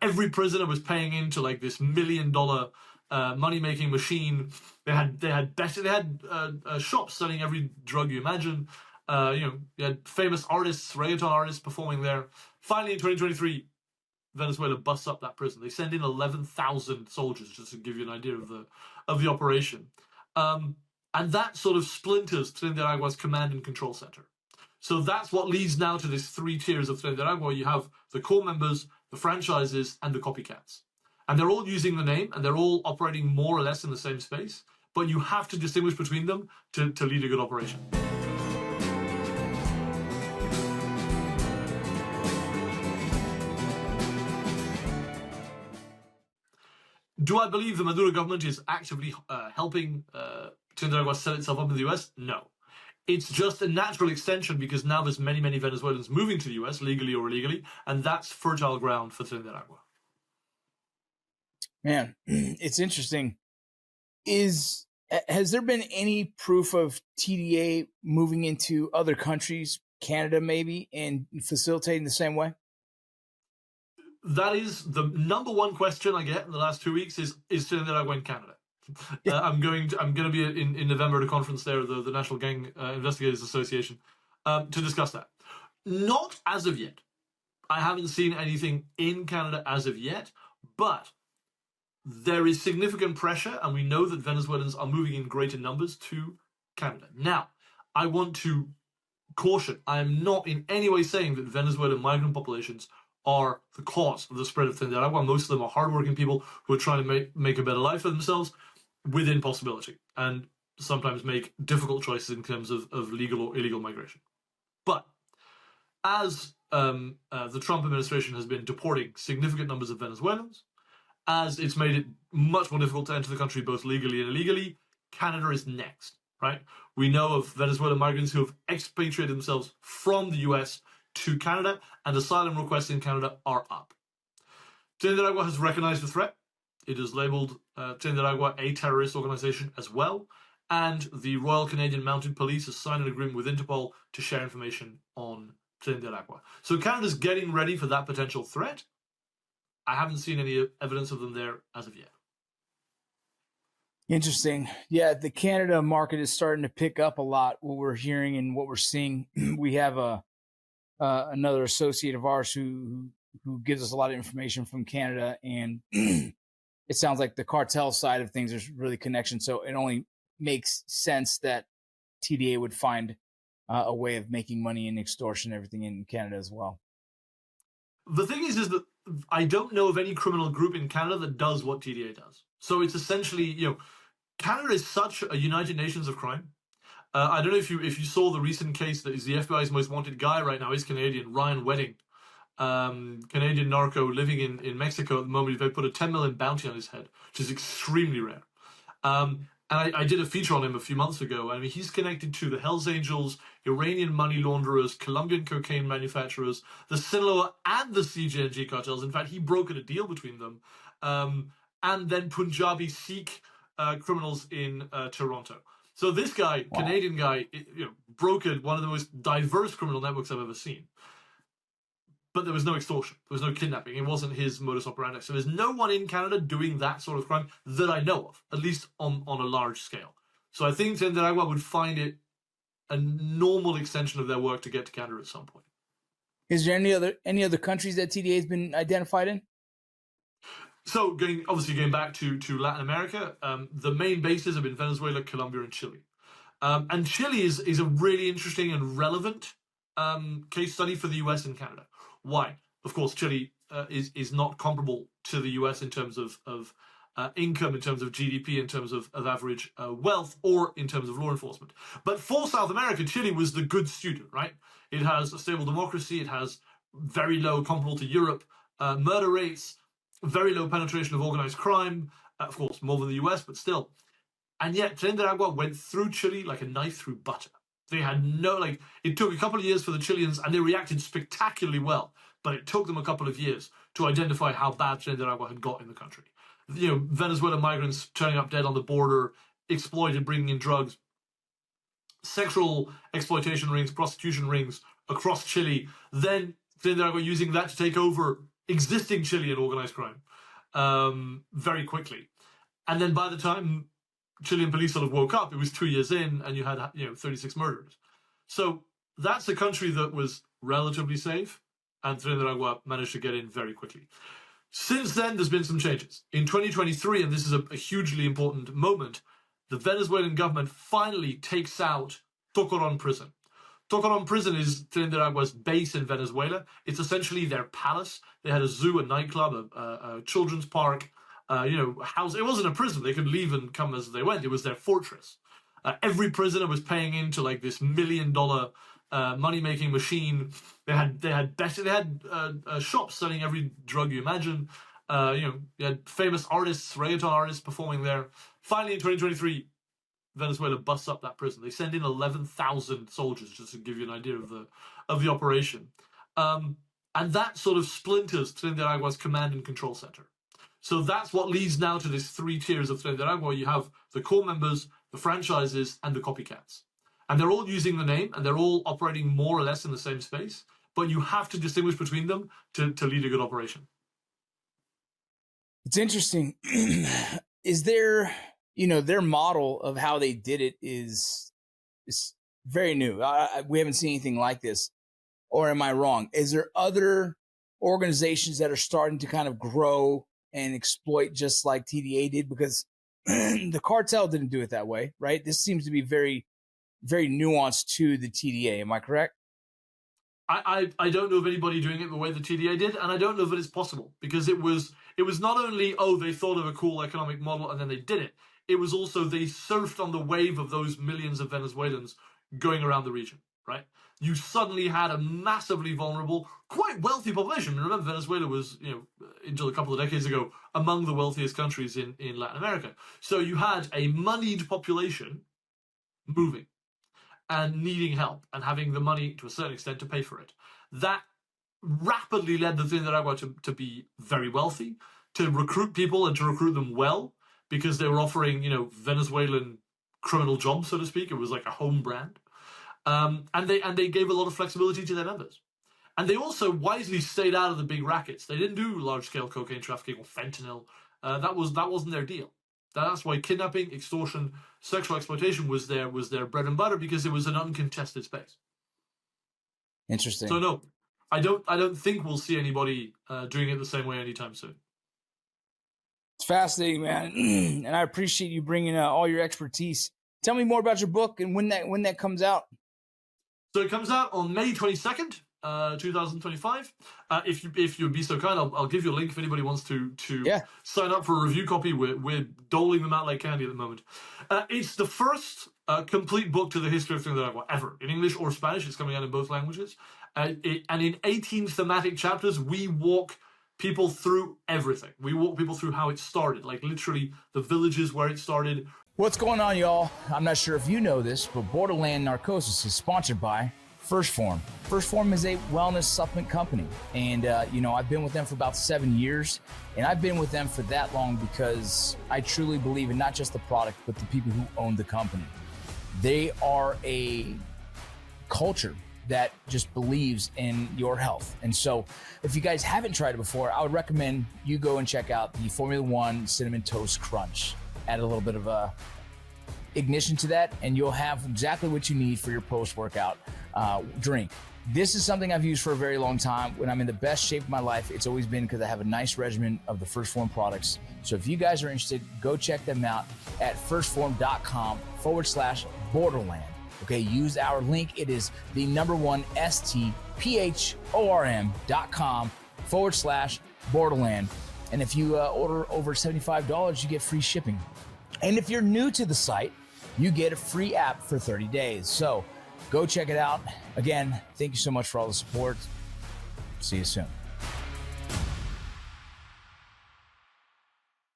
Every prisoner was paying into like this $1 million money-making machine. They had shops selling every drug you imagine. You had famous artists, reggaeton artists performing there. Finally, in 2023, Venezuela busts up that prison. They send in 11,000 soldiers, just to give you an idea of the operation. And that sort of splinters Tren de Aragua's command and control center. So that's what leads now to this 3 tiers of Tren de Aragua. You have the core members, the franchises, and the copycats. And they're all using the name, and they're all operating more or less in the same space. But you have to distinguish between them to lead a good operation. Do I believe the Maduro government is actively helping Tren de Aragua set itself up in the US? No. It's just a natural extension because now there's many, many Venezuelans moving to the US, legally or illegally, and that's fertile ground for Tren de Aragua. Man, it's interesting. Has there been any proof of TDA moving into other countries, Canada maybe, and facilitating the same way? That is the number one question I get in the last 2 weeks is Tren de Aragua in Canada. I'm going to be in November at a conference there, the National Gang Investigators Association, to discuss that. Not as of yet. I haven't seen anything in Canada as of yet, but there is significant pressure, and we know that Venezuelans are moving in greater numbers to Canada. Now, I want to caution, I am not in any way saying that Venezuelan migrant populations are the cause of the spread of Tren de Aragua. Most of them are hardworking people who are trying to make a better life for themselves within possibility, and sometimes make difficult choices in terms of legal or illegal migration. But as the Trump administration has been deporting significant numbers of Venezuelans, as it's made it much more difficult to enter the country both legally and illegally, Canada is next, right? We know of Venezuelan migrants who have expatriated themselves from the US to Canada, and asylum requests in Canada are up. Tren de Aragua has recognized the threat. It has labeled Tren de Aragua a terrorist organization as well, and the Royal Canadian Mounted Police has signed an agreement with Interpol to share information on Tren de Aragua. So Canada's getting ready for that potential threat. I haven't seen any evidence of them there as of yet. Interesting. Yeah, the Canada market is starting to pick up a lot, what we're hearing and what we're seeing. We have another associate of ours who gives us a lot of information from Canada, and it sounds like the cartel side of things is really connection. So it only makes sense that TDA would find a way of making money and extortion and everything in Canada as well. The thing is that I don't know of any criminal group in Canada that does what TDA does. So it's essentially, Canada is such a United Nations of crime. I don't know if you saw the recent case that is the FBI's most wanted guy right now is Canadian, Ryan Wedding, Canadian narco living in Mexico at the moment. They put a $10 million bounty on his head, which is extremely rare. And I did a feature on him a few months ago. I mean, he's connected to the Hells Angels, Iranian money launderers, Colombian cocaine manufacturers, the Sinaloa and the CJNG cartels. In fact, he brokered a deal between them. And then Punjabi Sikh criminals in Toronto. So this guy, wow, Canadian guy, brokered one of the most diverse criminal networks I've ever seen. But there was no extortion. There was no kidnapping. It wasn't his modus operandi. So there's no one in Canada doing that sort of crime that I know of, at least on a large scale. So I think Tren de Aragua would find it a normal extension of their work to get to Canada at some point. Is there any other countries that TDA has been identified in? So going back to Latin America, the main bases have been Venezuela, Colombia, and Chile. And Chile is a really interesting and relevant case study for the US and Canada. Why? Of course, Chile is not comparable to the US in terms of income, in terms of GDP, in terms of average wealth, or in terms of law enforcement. But for South America, Chile was the good student, right? It has a stable democracy. It has very low, comparable to Europe, murder rates, very low penetration of organized crime, of course, more than the US, but still. And yet, Tren de Aragua went through Chile like a knife through butter. They had it took a couple of years for the Chileans, and they reacted spectacularly well, but it took them a couple of years to identify how bad Tren de Aragua had got in the country. Venezuelan migrants turning up dead on the border, exploited, bringing in drugs, sexual exploitation rings, prostitution rings across Chile, then Tren de Aragua using that to take over existing Chilean organized crime very quickly. And then by the time Chilean police sort of woke up, it was 2 years in, and you had 36 murders. So that's a country that was relatively safe, and Tren de Aragua managed to get in very quickly. Since then, there's been some changes. In 2023, and this is a hugely important moment, the Venezuelan government finally takes out Tokuron prison. Tokuron prison is Tren de Aragua's base in Venezuela. It's essentially their palace. They had a zoo, a nightclub, a children's park, house. It wasn't a prison. They could leave and come as they went. It was their fortress. Every prisoner was paying into like this $1 million money-making machine. They had shops selling every drug you imagine. You had famous artists, reggaeton artists performing there. Finally, in 2023, Venezuela busts up that prison. They send in 11,000 soldiers, just to give you an idea of the operation. And that sort of splinters Tren de Aragua's command and control center. So that's what leads now to this 3 tiers of Tren de Aragua. You have the core members, the franchises, and the copycats. And they're all using the name, and they're all operating more or less in the same space. But you have to distinguish between them to lead a good operation. It's interesting. Is there, their model of how they did it is very new. We haven't seen anything like this. Or am I wrong? Is there other organizations that are starting to kind of grow and exploit just like TDA did? Because the cartel didn't do it that way, right? This seems to be very, very nuanced to the TDA. Am I correct? I don't know of anybody doing it the way the TDA did, and I don't know that it's possible, because it was not only, they thought of a cool economic model and then they did it. It was also they surfed on the wave of those millions of Venezuelans going around the region, right? You suddenly had a massively vulnerable, quite wealthy population. Remember, Venezuela was, until a couple of decades ago, among the wealthiest countries in Latin America. So you had a moneyed population moving and needing help and having the money to a certain extent to pay for it. That rapidly led the Tren de Aragua to be very wealthy, to recruit people and to recruit them well, because they were offering, Venezuelan criminal jobs, so to speak. It was like a home brand. And they gave a lot of flexibility to their members. And they also wisely stayed out of the big rackets. They didn't do large-scale cocaine trafficking or fentanyl. That wasn't their deal. That's why kidnapping, extortion, sexual exploitation was their bread and butter, because it was an uncontested space. Interesting. So no, I don't think we'll see anybody doing it the same way anytime soon. It's fascinating, man, and I appreciate you bringing all your expertise. Tell me more about your book and when that comes out. So it comes out on May 22nd, 2025. If you'd be so kind, I'll give you a link if anybody wants to sign up for a review copy. We're doling them out like candy at the moment. It's the first complete book to the history of Tren de Aragua ever, in English or Spanish. It's coming out in both languages. And in 18 thematic chapters, we walk people through everything. We walk people through how it started, like literally the villages where it started. What's going on, y'all? I'm not sure if you know this, but Borderland Narcosis is sponsored by First Form. First Form is a wellness supplement company. And, I've been with them for about 7 years. And I've been with them for that long because I truly believe in not just the product, but the people who own the company. They are a culture that just believes in your health. And so if you guys haven't tried it before, I would recommend you go and check out the Formula One Cinnamon Toast Crunch. Add a little bit of ignition to that, and you'll have exactly what you need for your post-workout drink. This is something I've used for a very long time. When I'm in the best shape of my life, it's always been because I have a nice regimen of the First Form products. So if you guys are interested, go check them out at firstform.com/Borderland. Okay, use our link. It is the #1 stphorm.com/Borderland. And if you order over $75, you get free shipping. And if you're new to the site, you get a free app for 30 days. So go check it out. Again, thank you so much for all the support. See you soon.